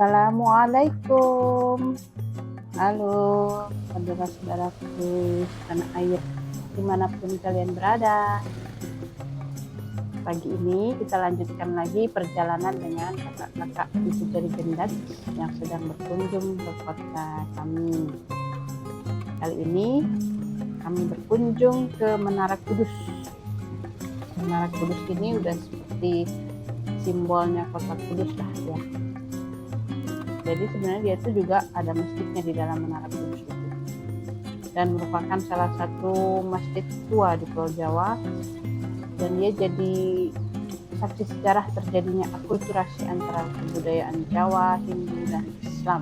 Assalamualaikum. Halo, saudara-saudaraku tanah air dimanapun kalian berada. Pagi ini kita lanjutkan lagi perjalanan dengan kakak-kakak Ibu Jari Gendat yang sedang berkunjung ke kota kami. Kali ini kami berkunjung ke Menara Kudus. Menara Kudus ini udah seperti simbolnya kota Kudus lah ya. Jadi sebenarnya dia itu juga ada masjidnya di dalam Menara Kudus itu. Dan merupakan salah satu masjid tua di Pulau Jawa. Dan dia jadi saksi sejarah terjadinya akulturasi antara kebudayaan Jawa, Hindu, dan Islam.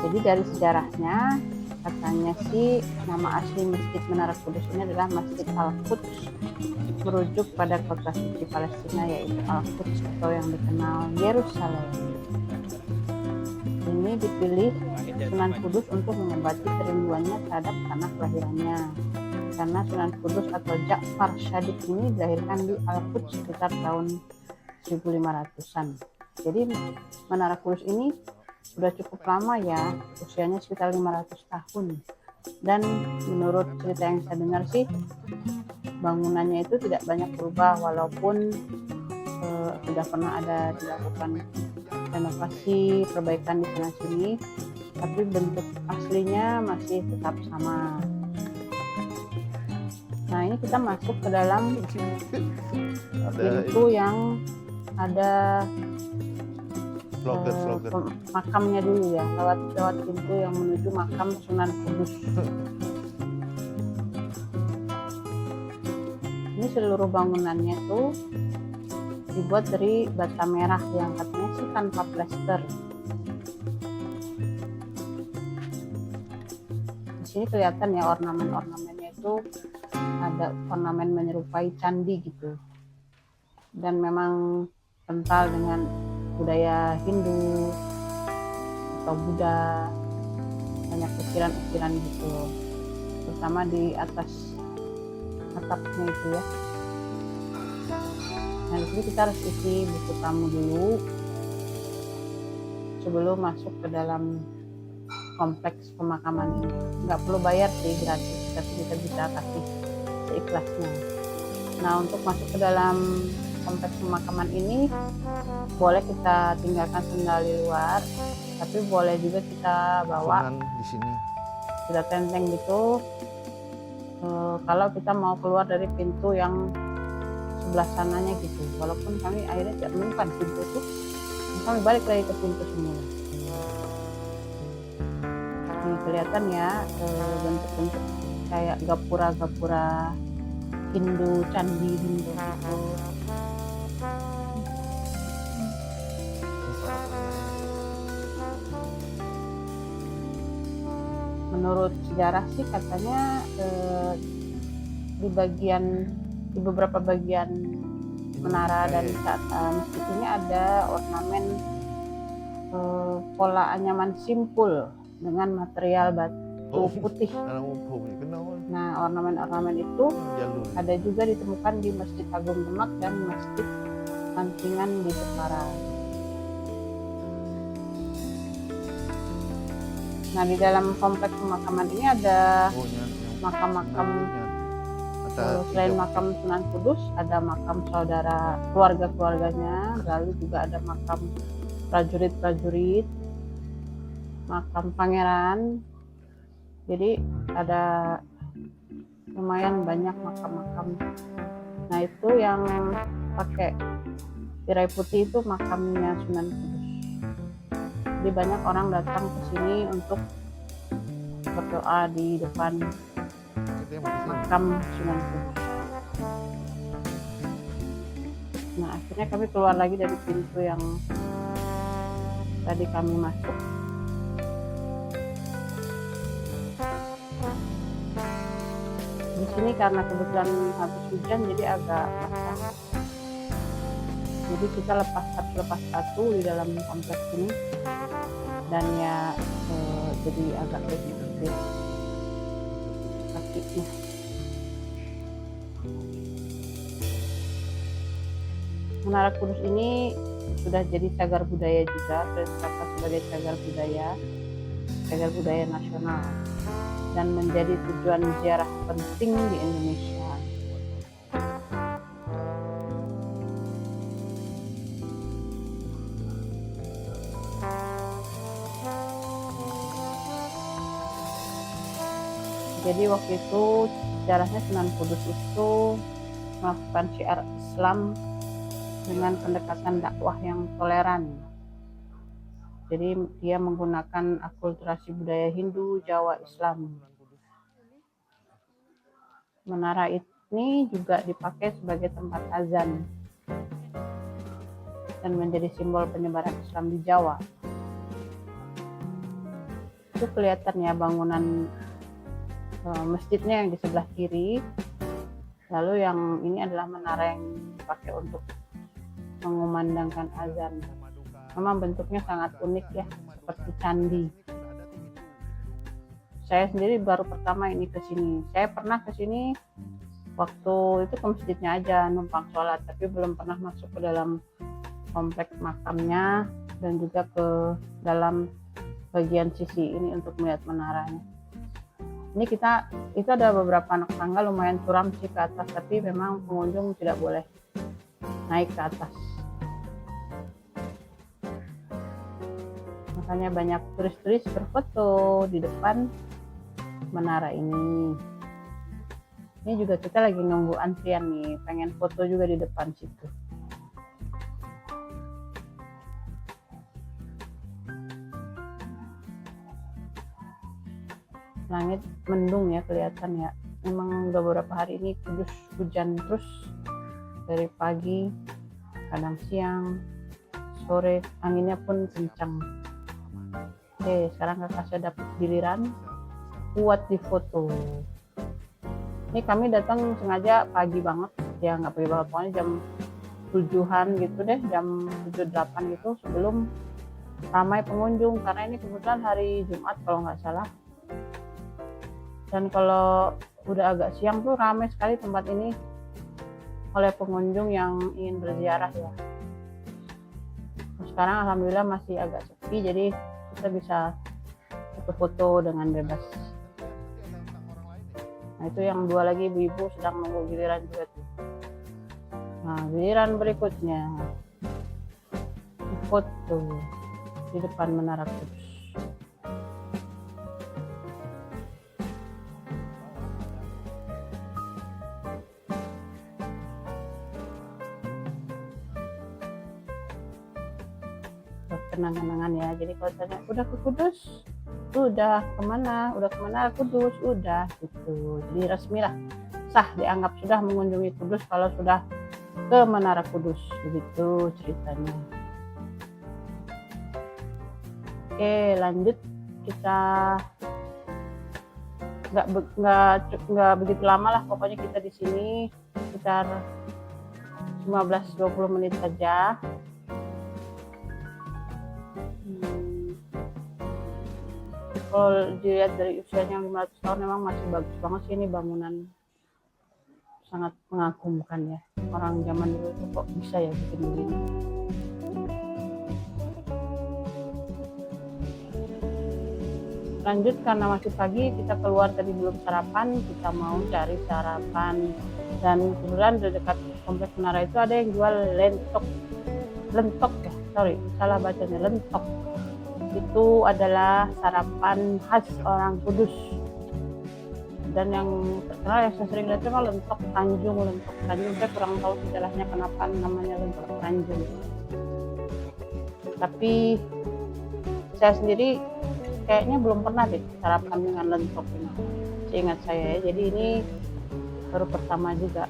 Jadi dari sejarahnya katanya sih nama asli Masjid Menara Kudus ini adalah Masjid Al-Quds, merujuk pada kota suci Palestina yaitu Al-Quds atau yang dikenal Yerusalem. Ini dipilih Sunan Kudus untuk mengobati kerinduannya terhadap tanah kelahirannya. Karena Sunan Kudus atau Ja'far Shadiq ini dilahirkan di Al-Quds sekitar tahun 1500-an. Jadi Menara Kudus ini sudah cukup lama ya, usianya sekitar 500 tahun. Dan menurut cerita yang saya dengar sih, bangunannya itu tidak banyak berubah walaupun sudah pernah ada dilakukan renovasi, perbaikan di sana sini, tapi bentuk aslinya masih tetap sama. Nah, ini kita masuk ke dalam pintu yang ada makamnya dulu ya, lewat pintu yang menuju makam Sunan Kudus. Ini seluruh bangunannya tuh dibuat dari bata merah yang katanya sih tanpa plester. Di sini kelihatan ya ornamen-ornamennya itu ada ornamen menyerupai candi gitu. Dan memang kental dengan budaya Hindu atau Buddha, banyak ukiran-ukiran gitu, terutama di atas atapnya itu ya. Nah, di sini kita harus isi buku tamu dulu sebelum masuk ke dalam kompleks pemakaman ini. Nggak perlu bayar sih, gratis, tapi kita bisa kasih seikhlasnya. Nah, untuk masuk ke dalam kompleks pemakaman ini boleh kita tinggalkan sendal di luar, tapi boleh juga kita bawa di sini. kita tenteng gitu. Kalau kita mau keluar dari pintu yang sebelah sananya gitu, walaupun kami akhirnya tidak menemukan pintu itu, kami balik lagi ke pintu semula. Ini kelihatan ya bentuk-bentuk kayak gapura-gapura Hindu, candi Hindu gitu. Menurut sejarah sih katanya di beberapa bagian menara dan masjid ini ada ornamen pola anyaman simpul dengan material batu putih. Nah, ornamen-ornamen itu ada juga ditemukan di Masjid Agung Demak dan Masjid Angkingan di Jepara. Nah, di dalam kompleks pemakaman ini ada makam-makam. Selain makam Sunan Kudus, ada makam saudara keluarga-keluarganya, lalu juga ada makam prajurit-prajurit, makam pangeran. Jadi ada lumayan banyak makam-makam. Nah, itu yang pakai tirai putih itu makamnya Sunan Kudus. Jadi banyak orang datang ke sini untuk berdoa di depan makam Sunan Kudus. Nah, akhirnya kami keluar lagi dari pintu yang tadi kami masuk. Di sini karena kebetulan habis hujan jadi agak basah. Jadi kita harus lepas sepatu di dalam kompleks ini, dan ya jadi agak kecil kakinya. Menara Kudus ini sudah jadi cagar budaya juga, tercatat sebagai cagar budaya nasional dan menjadi tujuan ziarah penting di Indonesia. Jadi waktu itu sejarahnya Sunan Kudus itu melakukan syiar Islam dengan pendekatan dakwah yang toleran. Jadi dia menggunakan akulturasi budaya Hindu, Jawa, Islam. Menara ini juga dipakai sebagai tempat azan dan menjadi simbol penyebaran Islam di Jawa. Itu kelihatan ya bangunan masjidnya yang di sebelah kiri. Lalu yang ini adalah menara yang dipakai untuk mengumandangkan azan. Memang bentuknya sangat unik ya, seperti candi. Saya sendiri baru pertama ini ke sini. Saya pernah ke sini waktu itu ke masjidnya aja numpang sholat, tapi belum pernah masuk ke dalam kompleks makamnya dan juga ke dalam bagian sisi ini untuk melihat menaranya. Ini itu ada beberapa anak tangga lumayan curam sih ke atas, tapi memang pengunjung tidak boleh naik ke atas. Makanya banyak turis-turis berfoto di depan menara ini. Ini juga kita lagi nunggu antrian nih, pengen foto juga di depan situ. Langit mendung ya kelihatan ya. Memang udah beberapa hari ini Kudus hujan terus dari pagi, kadang siang, sore, anginnya pun kencang. Oke, sekarang kakak saya dapat giliran buat difoto. Ini kami datang sengaja pagi banget, ya nggak pagi banget, pokoknya jam 7-an gitu deh, jam 7-8 gitu sebelum ramai pengunjung, karena ini kebetulan hari Jumat kalau nggak salah. Dan kalau udah agak siang tuh ramai sekali tempat ini oleh pengunjung yang ingin berziarah ya. Sekarang alhamdulillah masih agak sepi, jadi kita bisa foto-foto dengan bebas. Nah itu yang dua lagi ibu-ibu sedang menunggu giliran juga tuh. Nah giliran berikutnya foto di depan Menara Kudus. Kenang-kenangan ya. Jadi kalau tanya udah ke Kudus, udah kemana Kudus, udah gitu. Jadi resmi lah, sah dianggap sudah mengunjungi Kudus kalau sudah ke Menara Kudus, begitu ceritanya. Oke lanjut, kita nggak begitu lama lah, pokoknya kita di sini sekitar 15-20 menit saja. Kalau dilihat dari usianya 500 tahun memang masih bagus banget sih, ini bangunan sangat mengagumkan ya. Orang zaman dulu itu kok bisa ya bikin begini. Lanjut, karena masih pagi kita keluar tadi belum sarapan, kita mau cari sarapan. Dan kebetulan di dekat kompleks menara itu ada yang jual lentok ya, sorry salah bacanya, lentok. Itu adalah sarapan khas orang Kudus, dan yang terkenal yang saya sering lihat itu lentok Tanjung. Saya kurang tahu sejarahnya kenapa namanya lentok Tanjung, tapi saya sendiri kayaknya belum pernah deh sarapan dengan lentok ini, seingat saya ya. Jadi ini baru pertama juga.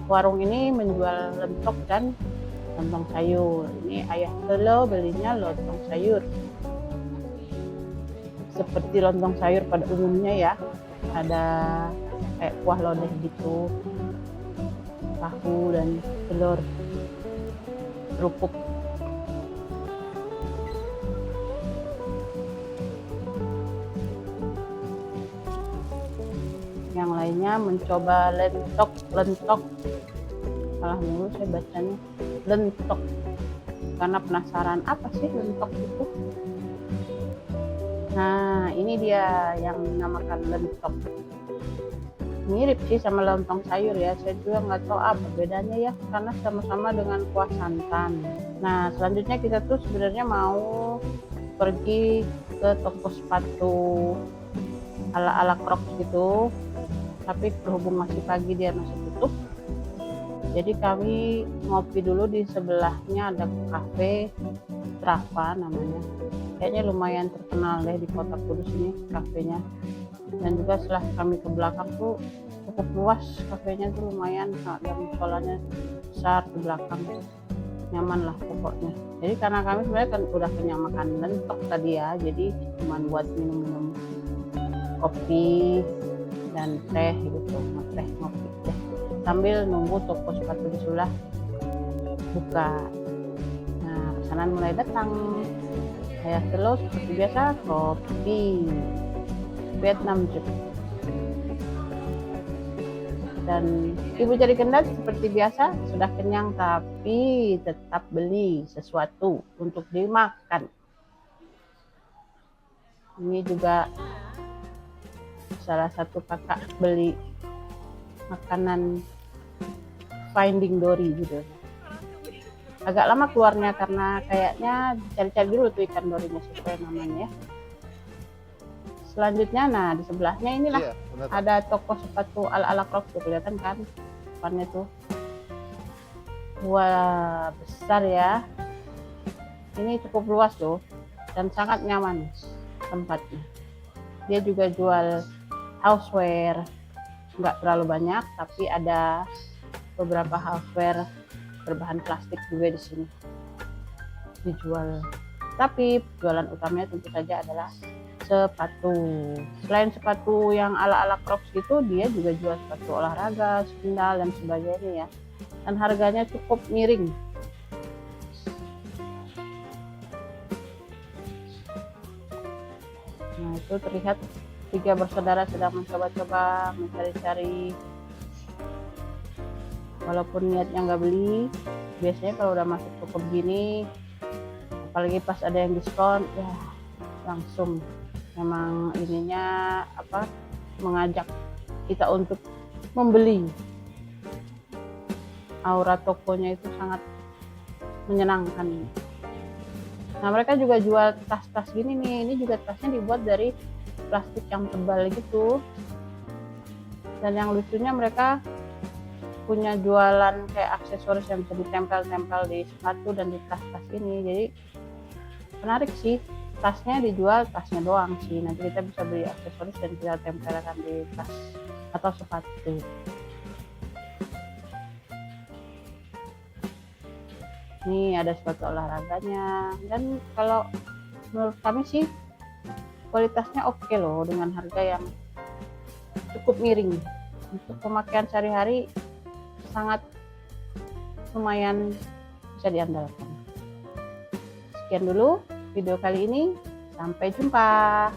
Warung ini menjual lentok dan lontong sayur. Ini ayah Telo belinya lontong sayur. Seperti lontong sayur pada umumnya ya. Ada kayak kuah lodeh gitu, tahu dan telur, kerupuk. Yang lainnya mencoba lentok. Salah mulu saya bacanya. lentok, karena penasaran apa sih lentok itu. Nah, ini dia yang dinamakan lentok. Mirip sih sama lontong sayur ya, saya juga nggak tahu apa bedanya ya, karena sama-sama dengan kuah santan. Nah, selanjutnya kita tuh sebenarnya mau pergi ke toko sepatu ala-ala Crocs gitu, tapi berhubung masih pagi dia masih tutup, jadi kami ngopi dulu. Di sebelahnya ada cafe Strava namanya, kayaknya lumayan terkenal deh di kota Kudus ini kafenya. Dan juga setelah kami ke belakang tuh cukup luas kafenya tuh, lumayan, dan musolanya besar di belakang, nyaman lah pokoknya. Jadi karena kami sebenarnya kan udah kenyang makan lentok tadi ya, jadi cuma buat minum-minum kopi dan teh gitu, ngopi teh sambil nunggu toko sepatu di sebelah buka. Nah, pesanan mulai datang. Saya selalu seperti biasa kopi Vietnam Jet. Dan Ibu Jari Gendat seperti biasa sudah kenyang, tapi tetap beli sesuatu untuk dimakan. Ini juga salah satu kakak beli makanan Finding Dory gitu. Agak lama keluarnya karena kayaknya cari-cari dulu tuh ikan dorinya sesuai namanya ya. Selanjutnya, nah di sebelahnya inilah ada toko sepatu ala-ala Crocs tuh, kelihatan kan depannya tuh. Wah, besar ya. Ini cukup luas loh dan sangat nyaman tempatnya. Dia juga jual houseware, nggak terlalu banyak, tapi ada beberapa houseware berbahan plastik juga di sini dijual. Tapi jualan utamanya tentu saja adalah sepatu. Selain sepatu yang ala-ala Crocs gitu, dia juga jual sepatu olahraga, sandal dan sebagainya ya. Dan harganya cukup miring. Nah, itu terlihat 3 bersaudara sedang mencoba-coba mencari-cari. Walaupun niatnya nggak beli, biasanya kalau udah masuk toko begini, apalagi pas ada yang diskon, ya langsung memang ininya apa, mengajak kita untuk membeli. Aura tokonya itu sangat menyenangkan. Nah, mereka juga jual tas-tas gini nih. Ini juga tasnya dibuat dari plastik yang tebal gitu. Dan yang lucunya mereka punya jualan kayak aksesoris yang bisa ditempel-tempel di sepatu dan di tas-tas ini. Jadi menarik sih. Tasnya dijual, tasnya doang sih. Nanti kita bisa beli aksesoris dan kita tempelkan di tas atau sepatu. Ini ada sepatu olahraganya. Dan kalau menurut kami sih kualitasnya oke loh, dengan harga yang cukup miring. Untuk pemakaian sehari-hari sangat lumayan bisa diandalkan. Sekian dulu video kali ini, sampai jumpa.